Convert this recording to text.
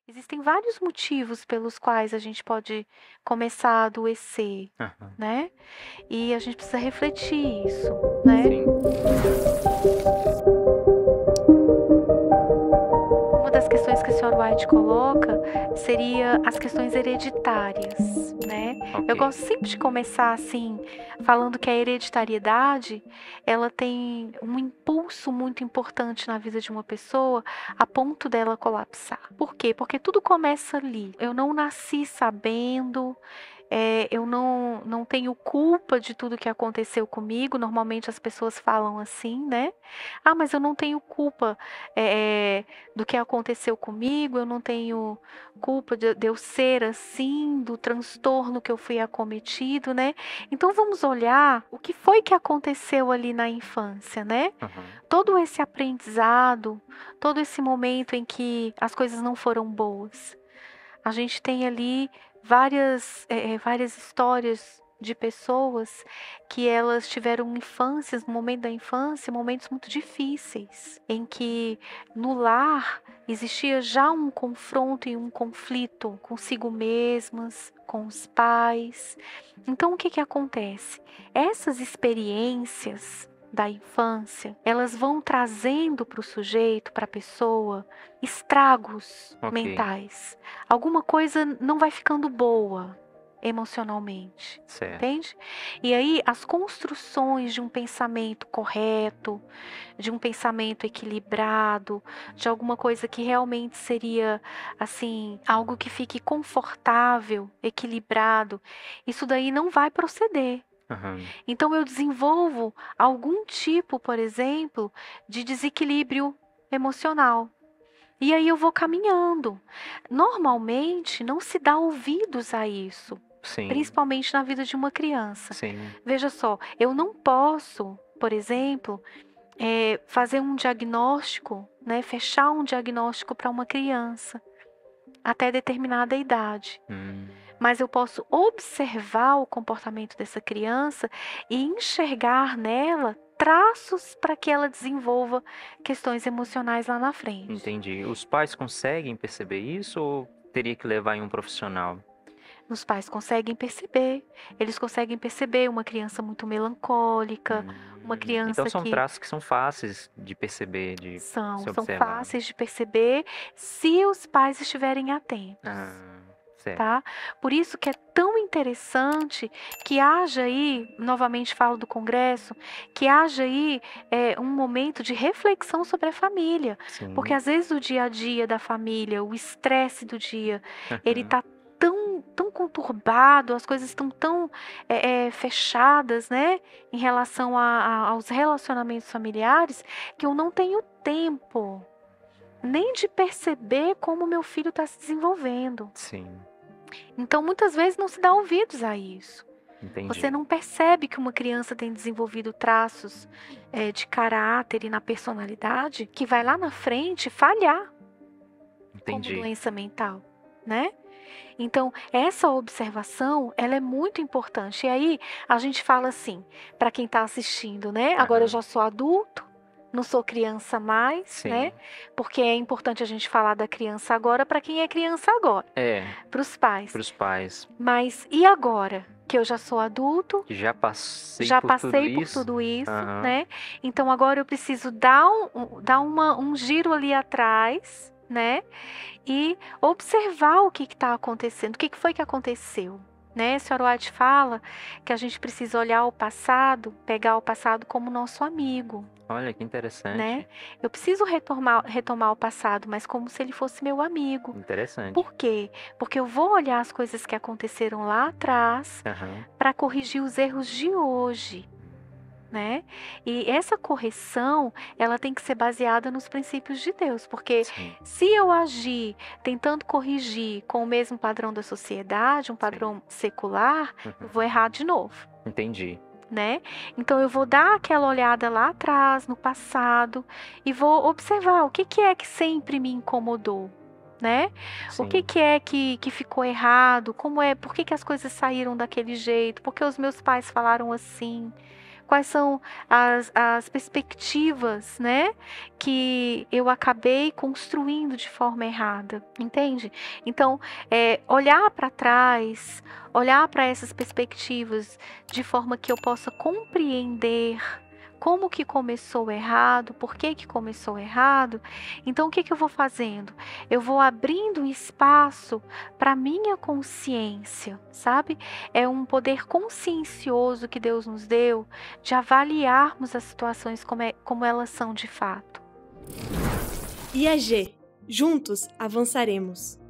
Existem vários motivos pelos quais a gente pode começar a adoecer, Aham. né? E a gente precisa refletir isso, né? Sim. Uma das questões que a senhora White coloca seria as questões hereditárias, né? Eu Ok. gosto sempre de começar assim, falando que a hereditariedade, ela tem um impulso muito importante na vida de uma pessoa a ponto dela colapsar. Por quê? Porque tudo começa ali. Eu não nasci sabendo, eu não tenho culpa de tudo que aconteceu comigo. Normalmente as pessoas falam assim, né? Ah, mas eu não tenho culpa do que aconteceu comigo, eu não tenho culpa de eu ser assim, do transtorno que eu fui acometido, né? Então vamos olhar o que foi que aconteceu ali na infância, né? Aham. Todo esse aprendizado, todo esse momento em que as coisas não foram boas. A gente tem ali várias histórias de pessoas que elas tiveram infâncias, no momento da infância, momentos muito difíceis, em que no lar existia já um confronto e um conflito consigo mesmas, com os pais. Então o que que acontece? Essas experiências da infância, elas vão trazendo para o sujeito, para a pessoa, estragos Ok. mentais. Alguma coisa não vai ficando boa emocionalmente, Certo. entende? E aí as construções de um pensamento correto, de um pensamento equilibrado, de alguma coisa que realmente seria assim, algo que fique confortável, equilibrado, isso daí não vai proceder. Aham. Então eu desenvolvo algum tipo, por exemplo, de desequilíbrio emocional. E aí eu vou caminhando. Normalmente não se dá ouvidos a isso, Sim. principalmente na vida de uma criança. Sim. Veja só, eu não posso, por exemplo, fazer um diagnóstico, né, fechar um diagnóstico para uma criança até determinada idade. Hum. Mas eu posso observar o comportamento dessa criança e enxergar nela traços para que ela desenvolva questões emocionais lá na frente. Entendi. Os pais conseguem perceber isso ou teria que levar em um profissional? Os pais conseguem perceber, eles conseguem perceber uma criança muito melancólica, uma Então criança são que traços que são fáceis de perceber, de são, se são observar. fáceis de perceber se os pais estiverem atentos. Ah, certo. Tá? Por isso que é tão interessante que haja aí, novamente falo do Congresso, que haja aí um momento de reflexão sobre a família. Porque Sim. às vezes o dia a dia da família, o estresse do dia, ele Aham. tá tão conturbado, as coisas estão tão fechadas, né, em relação aos relacionamentos familiares, que eu não tenho tempo nem de perceber como meu filho está se desenvolvendo. Sim. Então, muitas vezes não se dá ouvidos a isso. Você Entendi. não percebe que uma criança tem desenvolvido traços de caráter e na personalidade que vai lá na frente falhar como Entendi. doença mental, né? Então, essa observação, ela é muito importante. E aí, a gente fala assim, para quem está assistindo, né? Agora eu Aham. já sou adulto, não sou criança mais, né? Sim. Porque é importante a gente falar da criança agora para quem é criança agora, É, para os pais. para os pais Mas e agora? Que eu já sou adulto, que já passei já por tudo passei por isso. tudo isso, Aham. né? Então agora eu preciso dar um giro ali atrás, né? E observar o que está acontecendo, o que foi que aconteceu. Né? A senhora White fala que a gente precisa olhar o passado, pegar o passado como nosso amigo. Olha que Né? interessante. Eu preciso retomar o passado, mas como se ele fosse meu amigo. Interessante. Por quê? Porque eu vou olhar as coisas que aconteceram lá atrás Aham. para corrigir os erros de hoje, né? E essa correção, ela tem que ser baseada nos princípios de Deus, porque Sim. se eu agir tentando corrigir com o mesmo padrão da sociedade, um Sim. padrão secular, eu vou Uhum. errar de novo. Entendi. Né? Então eu vou dar aquela olhada lá atrás, no passado, e vou observar o que é que sempre me incomodou, né? O Sim. que é que ficou errado? Como é? Por que as coisas saíram daquele jeito? Por que os meus pais falaram assim? quais são as perspectivas, né, que eu acabei construindo de forma errada, entende? Então, olhar para trás, olhar para essas perspectivas de forma que eu possa compreender como que começou errado, por que que começou errado. Então, o que que eu vou fazendo? Eu vou abrindo espaço para minha consciência, sabe? É um poder consciencioso que Deus nos deu de avaliarmos as situações como elas são de fato. IAG. Juntos avançaremos.